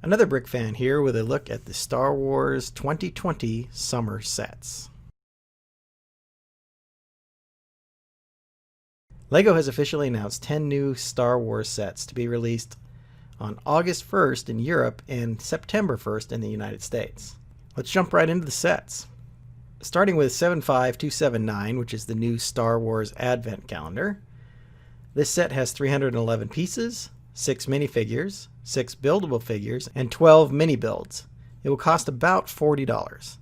Another Brick fan here with a look at the Star Wars 2020 summer sets. LEGO has officially announced 10 new Star Wars sets to be released on August 1st in Europe and September 1st in the United States. Let's jump right into the sets. Starting with 75279, which is the new Star Wars Advent Calendar. This set has 311 pieces, 6 minifigures, 6 buildable figures, and 12 mini builds. It will cost about $40.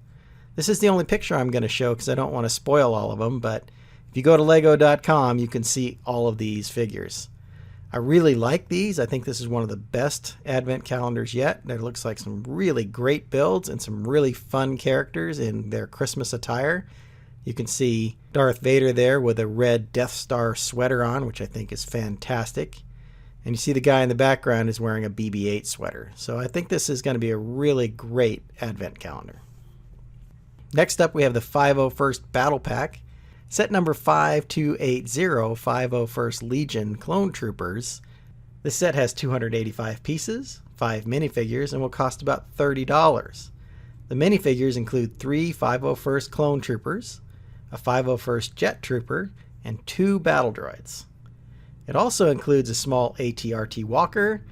This is the only picture I'm going to show because I don't want to spoil all of them, but if you go to lego.com you can see all of these figures. I really like these. I think this is one of the best advent calendars yet. There looks like some really great builds and some really fun characters in their Christmas attire. You can see Darth Vader there with a red Death Star sweater on, which I think is fantastic. And you see the guy in the background is wearing a BB-8 sweater. So I think this is going to be a really great advent calendar. Next up we have the 501st Battle Pack. Set number 5280, 501st Legion Clone Troopers. This set has 285 pieces, 5 minifigures, and will cost about $30. The minifigures include 3 501st Clone Troopers, a 501st Jet Trooper, and 2 battle droids. It also includes a small AT-RT Walker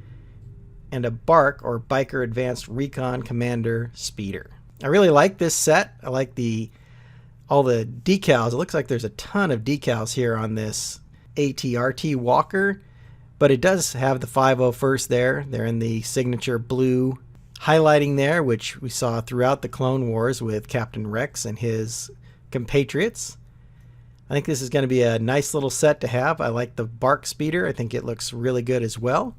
and a BARC or Biker Advanced Recon Commander Speeder. I really like this set. I like all the decals. It looks like there's a ton of decals here on this AT-RT Walker, but it does have the 501st there. They're in the signature blue highlighting there, which we saw throughout the Clone Wars with Captain Rex and his compatriots. I think this is going to be a nice little set to have. I like the BARC Speeder. I think it looks really good as well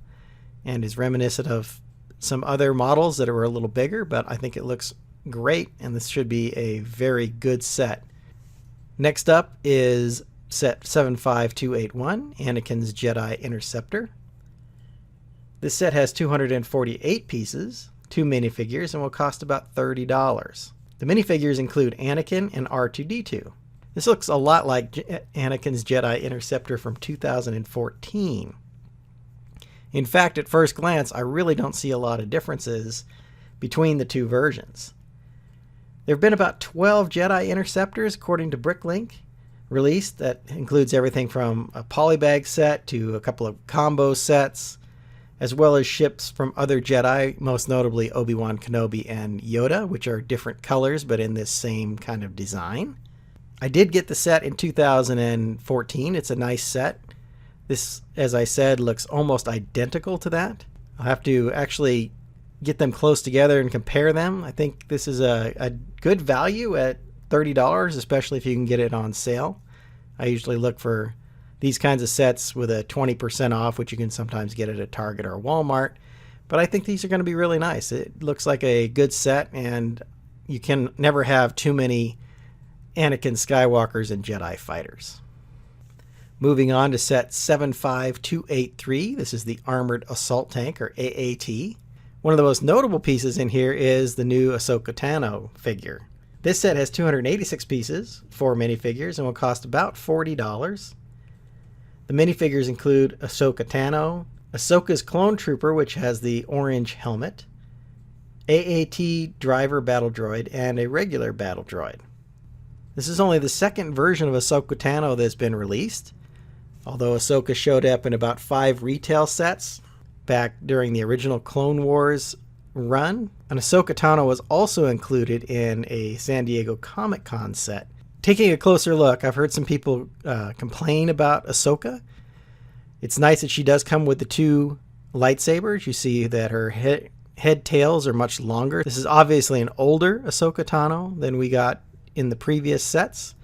and is reminiscent of some other models that are a little bigger, but I think it looks great and this should be a very good set. Next up is set 75281, Anakin's Jedi Interceptor. This set has 248 pieces, 2 minifigures, and will cost about $30. The minifigures include Anakin and R2-D2. This looks a lot like Anakin's Jedi Interceptor from 2014. In fact, at first glance, I really don't see a lot of differences between the two versions. There have been about 12 Jedi Interceptors, according to Bricklink, released. That includes everything from a polybag set to a couple of combo sets, as well as ships from other Jedi, most notably Obi-Wan Kenobi and Yoda, which are different colors but in this same kind of design. I did get the set in 2014. It's a nice set. This, as I said, looks almost identical to that. I'll have to actually get them close together and compare them. I think this is a good value at $30, especially if you can get it on sale. I usually look for these kinds of sets with a 20% off, which you can sometimes get at a Target or a Walmart. But I think these are going to be really nice. It looks like a good set, and you can never have too many Anakin Skywalkers and Jedi fighters. Moving on to set 75283. This is the Armored Assault Tank, or AAT. One of the most notable pieces in here is the new Ahsoka Tano figure. This set has 286 pieces, 4 minifigures, and will cost about $40. The minifigures include Ahsoka Tano, Ahsoka's Clone Trooper, which has the orange helmet, AAT Driver Battle Droid, and a regular Battle Droid. This is only the second version of Ahsoka Tano that's been released, although Ahsoka showed up in about 5 retail sets back during the original Clone Wars run. And Ahsoka Tano was also included in a San Diego Comic-Con set. Taking a closer look, I've heard some people complain about Ahsoka. It's nice that she does come with the 2 lightsabers. You see that her head tails are much longer. This is obviously an older Ahsoka Tano than we got in the previous sets,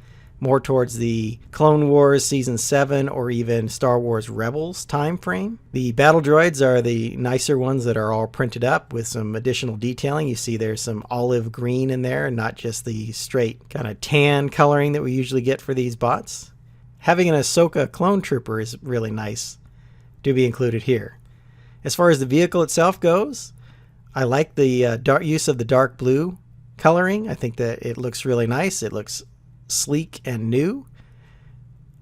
more towards the Clone Wars Season 7 or even Star Wars Rebels time frame. The battle droids are the nicer ones that are all printed up with some additional detailing. You see there's some olive green in there and not just the straight kind of tan coloring that we usually get for these bots. Having an Ahsoka Clone Trooper is really nice to be included here. As far as the vehicle itself goes, I like the use of the dark blue coloring. I think that it looks really nice. It looks sleek and new.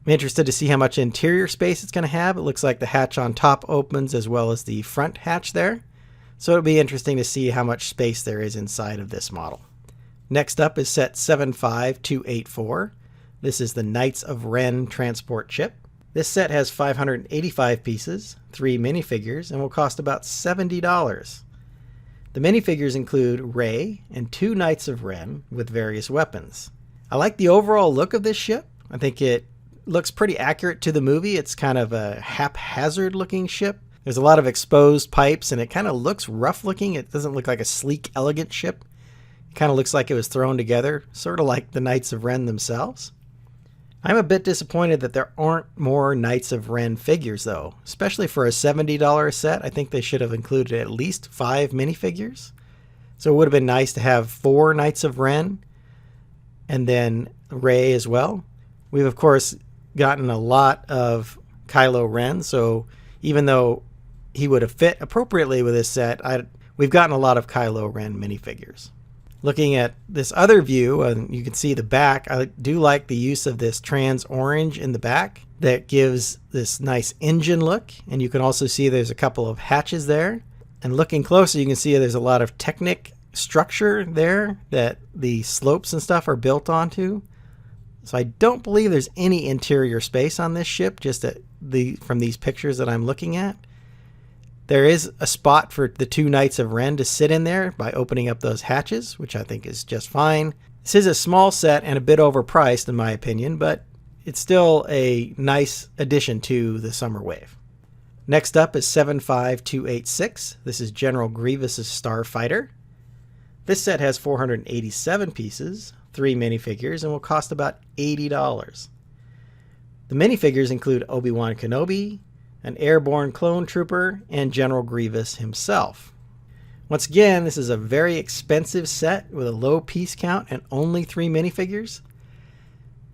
I'm interested to see how much interior space it's going to have. It looks like the hatch on top opens as well as the front hatch there. So it'll be interesting to see how much space there is inside of this model. Next up is set 75284. This is the Knights of Ren Transport chip. This set has 585 pieces, 3 minifigures, and will cost about $70. The minifigures include Rey and 2 Knights of Ren with various weapons. I like the overall look of this ship. I think it looks pretty accurate to the movie. It's kind of a haphazard looking ship. There's a lot of exposed pipes and it kind of looks rough looking. It doesn't look like a sleek, elegant ship. It kind of looks like it was thrown together, sort of like the Knights of Ren themselves. I'm a bit disappointed that there aren't more Knights of Ren figures though, especially for a $70 set. I think they should have included at least 5 minifigures. So it would have been nice to have 4 Knights of Ren and then Rey as well. We've of course gotten a lot of Kylo Ren, so even though he would have fit appropriately with this set, we've gotten a lot of Kylo Ren minifigures. Looking at this other view, and you can see the back, I do like the use of this trans orange in the back that gives this nice engine look. And you can also see there's a couple of hatches there. And looking closer, you can see there's a lot of Technic structure there that the slopes and stuff are built onto. So I don't believe there's any interior space on this ship, just from these pictures that I'm looking at. There is a spot for the 2 Knights of Ren to sit in there by opening up those hatches, which I think is just fine. This is a small set and a bit overpriced in my opinion, but it's still a nice addition to the Summer Wave. Next up is 75286. This is General Grievous' Starfighter. This set has 487 pieces, 3 minifigures, and will cost about $80. The minifigures include Obi-Wan Kenobi, an airborne clone trooper, and General Grievous himself. Once again, this is a very expensive set with a low piece count and only 3 minifigures.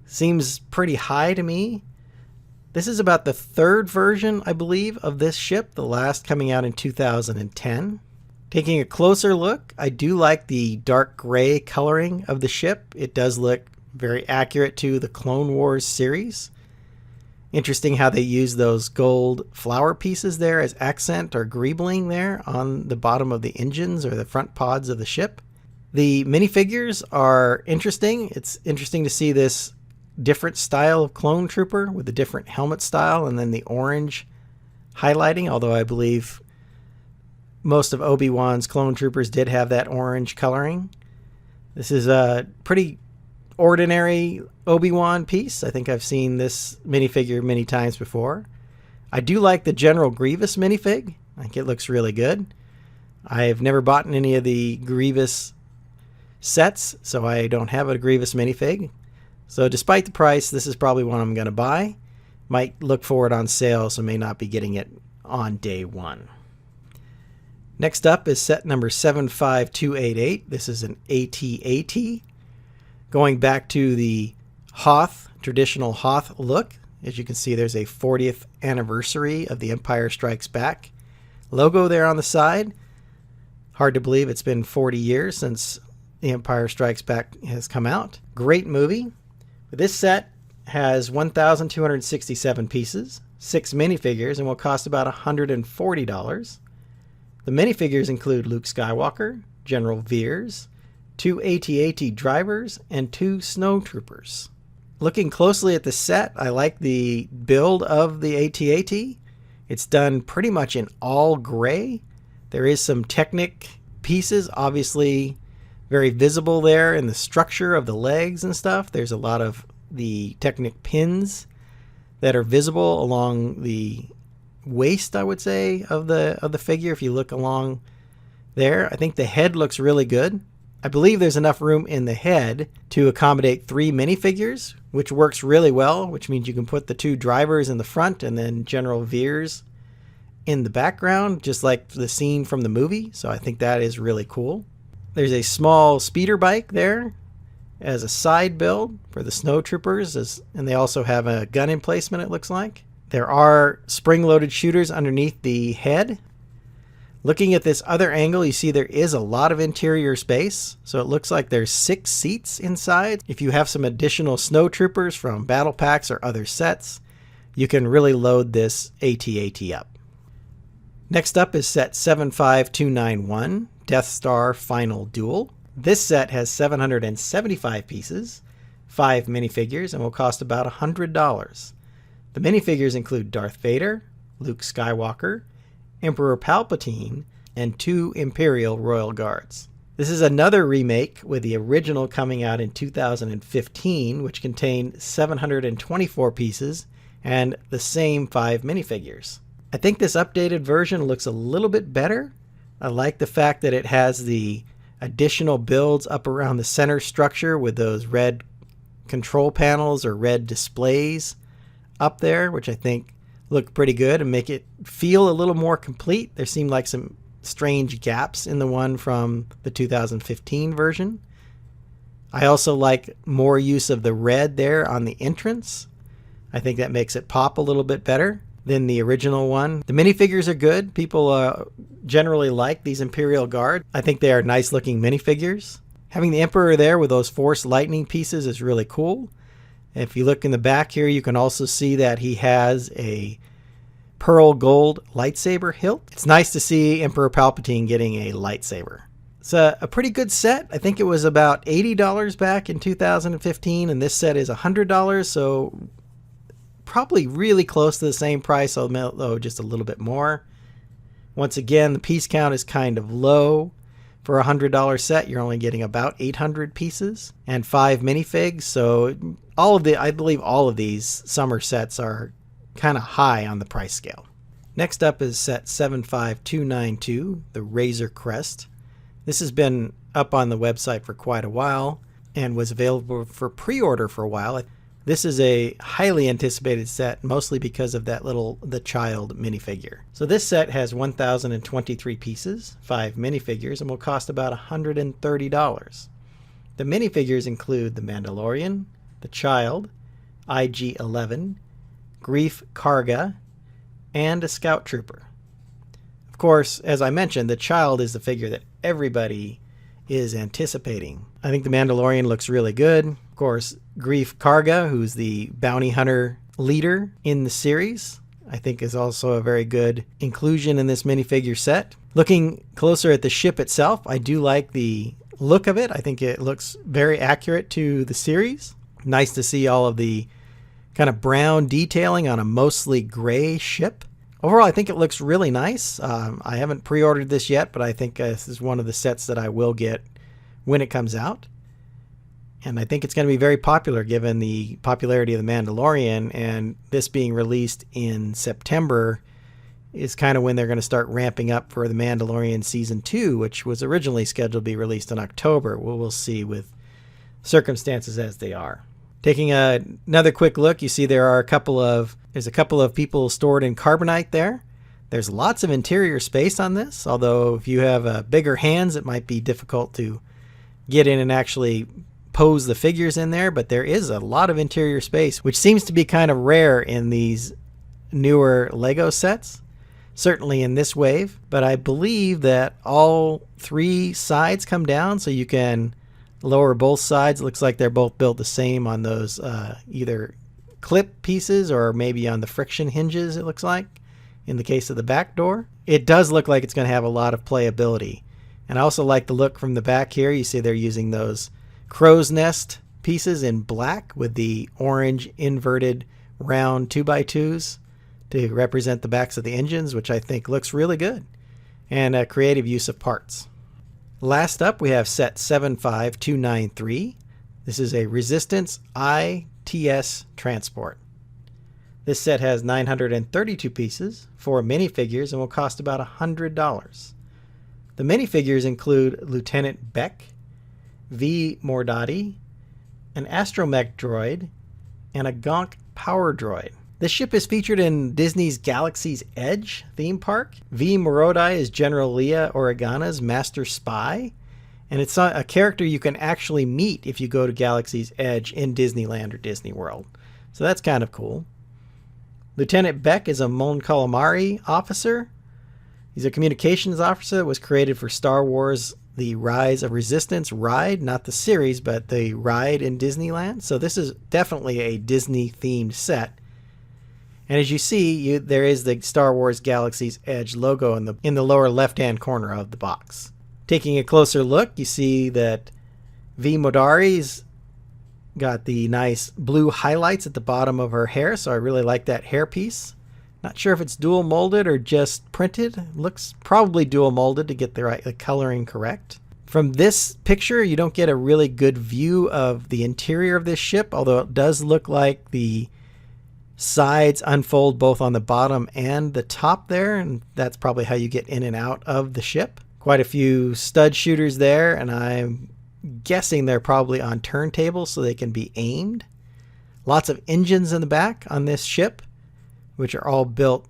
Seems pretty high to me. This is about the 3rd version, I believe, of this ship, the last coming out in 2010. Taking a closer look, I do like the dark gray coloring of the ship. It does look very accurate to the Clone Wars series. Interesting how they use those gold flower pieces there as accent or greebling there on the bottom of the engines or the front pods of the ship. The minifigures are interesting. It's interesting to see this different style of clone trooper with a different helmet style and then the orange highlighting, although I believe most of Obi-Wan's clone troopers did have that orange coloring. This is a pretty ordinary Obi-Wan piece. I think I've seen this minifigure many times before. I do like the General Grievous minifig. I think it looks really good. I've never bought any of the Grievous sets, so I don't have a Grievous minifig. So despite the price, this is probably one I'm going to buy. Might look for it on sale, so may not be getting it on day one. Next up is set number 75288. This is an AT-AT. Going back to the Hoth, traditional Hoth look. As you can see, there's a 40th anniversary of The Empire Strikes Back logo there on the side. Hard to believe it's been 40 years since The Empire Strikes Back has come out. Great movie. This set has 1,267 pieces, 6 minifigures, and will cost about $140. The minifigures include Luke Skywalker, General Veers, 2 AT-AT drivers, and 2 snowtroopers. Looking closely at the set, I like the build of the AT-AT. It's done pretty much in all gray. There is some Technic pieces, obviously very visible there in the structure of the legs and stuff. There's a lot of the Technic pins that are visible along the waist, I would say, of the figure. If you look along there, I think the head looks really good. I believe there's enough room in the head to accommodate 3 minifigures, which works really well, which means you can put the 2 drivers in the front and then General Veers in the background, just like the scene from the movie. So I think that is really cool. There's a small speeder bike there as a side build for the snowtroopers, and they also have a gun emplacement, it looks like. There are spring-loaded shooters underneath the head. Looking at this other angle, you see there is a lot of interior space. So it looks like there's 6 seats inside. If you have some additional snowtroopers from battle packs or other sets, you can really load this AT-AT up. Next up is set 75291, Death Star Final Duel. This set has 775 pieces, 5 minifigures, and will cost about $100. The minifigures include Darth Vader, Luke Skywalker, Emperor Palpatine, and 2 Imperial Royal Guards. This is another remake, with the original coming out in 2015, which contained 724 pieces and the same 5 minifigures. I think this updated version looks a little bit better. I like the fact that it has the additional builds up around the center structure with those red control panels or red displays up there, which I think look pretty good and make it feel a little more complete. There seemed like some strange gaps in the one from the 2015 version. I also like more use of the red there on the entrance. I think that makes it pop a little bit better than the original one. The minifigures are good. People generally like these Imperial Guard. I think they are nice looking minifigures. Having the Emperor there with those Force lightning pieces is really cool. If you look in the back here, you can also see that he has a pearl gold lightsaber hilt. It's nice to see Emperor Palpatine getting a lightsaber. It's a pretty good set. I think it was about $80 back in 2015, and this set is $100, so probably really close to the same price, although just a little bit more. Once again, the piece count is kind of low. For a $100 set, you're only getting about 800 pieces and 5 minifigs, so I believe all of these summer sets are kind of high on the price scale. Next up is set 75292, the Razor Crest. This has been up on the website for quite a while and was available for pre-order for a while. This is a highly anticipated set, mostly because of the child minifigure. So this set has 1,023 pieces, 5 minifigures, and will cost about $130. The minifigures include the Mandalorian, the Child, IG-11, Greef Karga, and a Scout Trooper. Of course, as I mentioned, the Child is the figure that everybody is anticipating. I think the Mandalorian looks really good. Of course, Greef Karga, who's the bounty hunter leader in the series, I think is also a very good inclusion in this minifigure set. Looking closer at the ship itself, I do like the look of it. I think it looks very accurate to the series. Nice to see all of the kind of brown detailing on a mostly gray ship. Overall, I think it looks really nice. I haven't pre-ordered this yet, but I think this is one of the sets that I will get when it comes out. And I think it's going to be very popular given the popularity of The Mandalorian, and this being released in September is kind of when they're going to start ramping up for The Mandalorian Season 2, which was originally scheduled to be released in October. We'll see with circumstances as they are. Taking another quick look, you see there's a couple of people stored in carbonite there. There's lots of interior space on this, although if you have bigger hands, it might be difficult to get in and actually pose the figures in there, but there is a lot of interior space, which seems to be kind of rare in these newer Lego sets, certainly in this wave. But I believe that all 3 sides come down, so you can lower both sides. It looks like they're both built the same on those either clip pieces or maybe on the friction hinges, it looks like, in the case of the back door. It does look like it's going to have a lot of playability. And I also like the look from the back here. You see they're using those crow's nest pieces in black with the orange inverted round 2x2s to represent the backs of the engines, which I think looks really good, and a creative use of parts. Last up, we have set 75293. This is a Resistance ITS Transport. This set has 932 pieces, 4 minifigures, and will cost about $100. The minifigures include Lieutenant Beck, V. Mordati, an astromech droid, and a Gonk power droid. This ship is featured in Disney's Galaxy's Edge theme park. V. Mordati is General Leia Organa's master spy, and it's a character you can actually meet if you go to Galaxy's Edge in Disneyland or Disney World. So that's kind of cool. Lieutenant Beck is a Mon Calamari officer. He's a communications officer that was created for Star Wars The Rise of Resistance ride, not the series, but the ride in Disneyland. So this is definitely a Disney-themed set. And as you see, there is the Star Wars Galaxy's Edge logo in the lower left-hand corner of the box. Taking a closer look, you see that V Modari's got the nice blue highlights at the bottom of her hair, so I really like that hairpiece. Not sure if it's dual molded or just printed. Looks probably dual molded to get the coloring correct. From this picture, you don't get a really good view of the interior of this ship, although it does look like the sides unfold both on the bottom and the top there, and that's probably how you get in and out of the ship. Quite a few stud shooters there, and I'm guessing they're probably on turntables so they can be aimed. Lots of engines in the back on this ship, which are all built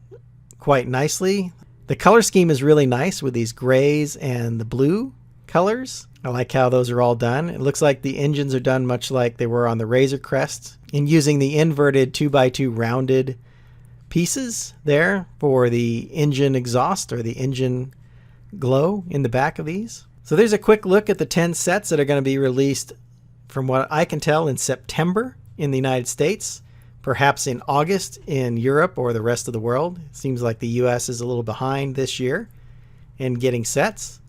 quite nicely. The color scheme is really nice with these grays and the blue colors. I like how those are all done. It looks like the engines are done much like they were on the Razor Crest, in using the inverted 2x2 rounded pieces there for the engine exhaust or the engine glow in the back of these. So there's a quick look at the 10 sets that are going to be released, from what I can tell, in September in the United States, perhaps in August in Europe or the rest of the world. It seems like the US is a little behind this year in getting sets.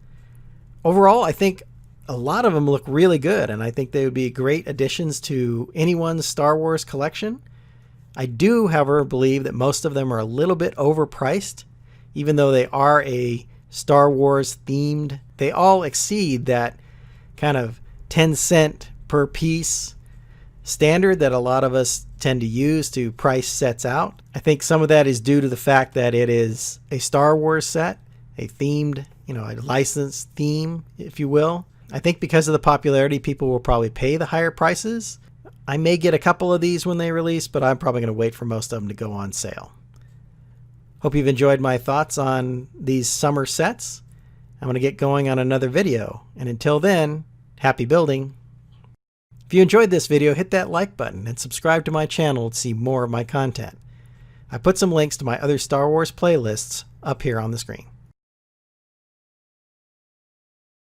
Overall, I think a lot of them look really good, and I think they would be great additions to anyone's Star Wars collection. I do, however, believe that most of them are a little bit overpriced, even though they are a Star Wars themed. They all exceed that kind of 10-cent per piece standard that a lot of us tend to use to price sets out. I think some of that is due to the fact that it is a Star Wars set, a themed, a licensed theme, if you will. I think because of the popularity, people will probably pay the higher prices. I may get a couple of these when they release, but I'm probably going to wait for most of them to go on sale. Hope you've enjoyed my thoughts on these summer sets. I'm going to get going on another video, and until then, happy building. If you enjoyed this video, hit that like button and subscribe to my channel to see more of my content. I put some links to my other Star Wars playlists up here on the screen.